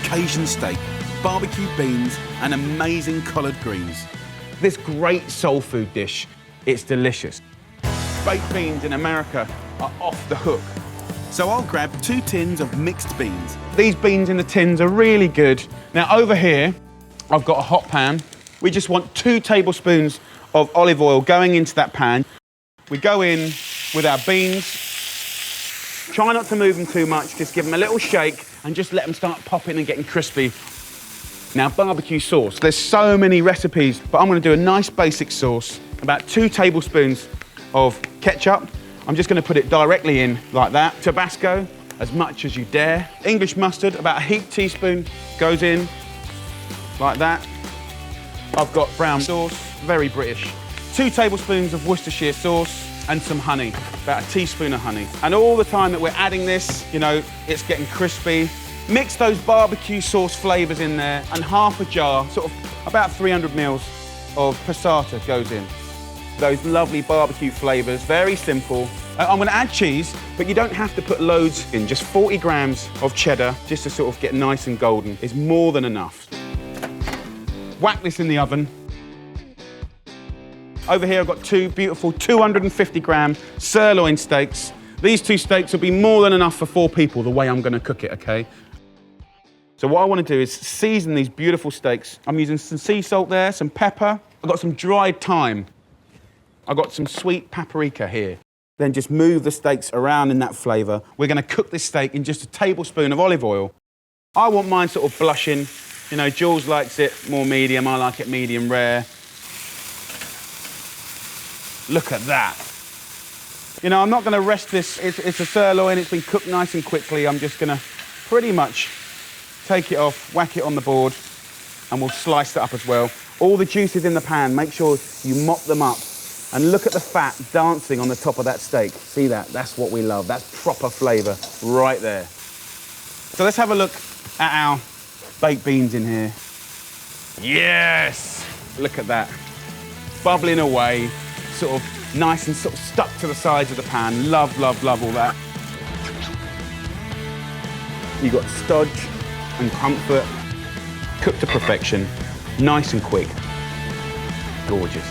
Cajun steak, barbecue beans, and amazing collard greens. This great soul food dish, it's delicious. Baked beans in America are off the hook. So I'll grab 2 tins of mixed beans. These beans in the tins are really good. Now over here, I've got a hot pan. We just want 2 tablespoons of olive oil going into that pan. We go in with our beans. Try not to move them too much, just give them a little shake and just let them start popping and getting crispy. Now, barbecue sauce. There's so many recipes, but I'm gonna do a nice basic sauce. About 2 tablespoons of ketchup. I'm just gonna put it directly in like that. Tabasco, as much as you dare. English mustard, about a heaped teaspoon, goes in like that. I've got brown sauce, very British. 2 tablespoons of Worcestershire sauce and some honey, about a teaspoon of honey. And all the time that we're adding this, you know, it's getting crispy. Mix those barbecue sauce flavors in there and half a jar, sort of about 300 mils of passata goes in. Those lovely barbecue flavors, very simple. I'm gonna add cheese, but you don't have to put loads in. Just 40 grams of cheddar, just to sort of get nice and golden, is more than enough. Whack this in the oven. Over here I've got 2 beautiful 250 gram sirloin steaks. These 2 steaks will be more than enough for 4 people the way I'm gonna cook it, okay? So what I wanna do is season these beautiful steaks. I'm using some sea salt there, some pepper. I've got some dried thyme. I've got some sweet paprika here. Then just move the steaks around in that flavor. We're gonna cook this steak in just a tablespoon of olive oil. I want mine sort of blushing. You know, Jules likes it more medium, I like it medium rare. Look at that. You know, I'm not gonna rest this, it's a sirloin, it's been cooked nice and quickly. I'm just gonna pretty much take it off, whack it on the board, and we'll slice it up as well. All the juices in the pan, make sure you mop them up. And look at the fat dancing on the top of that steak. See that? That's what we love. That's proper flavor right there. So let's have a look at our baked beans in here. Yes! Look at that. Bubbling away, sort of nice and sort of stuck to the sides of the pan. Love, love, love all that. You've got stodge and comfort, cooked to perfection, nice and quick. Gorgeous.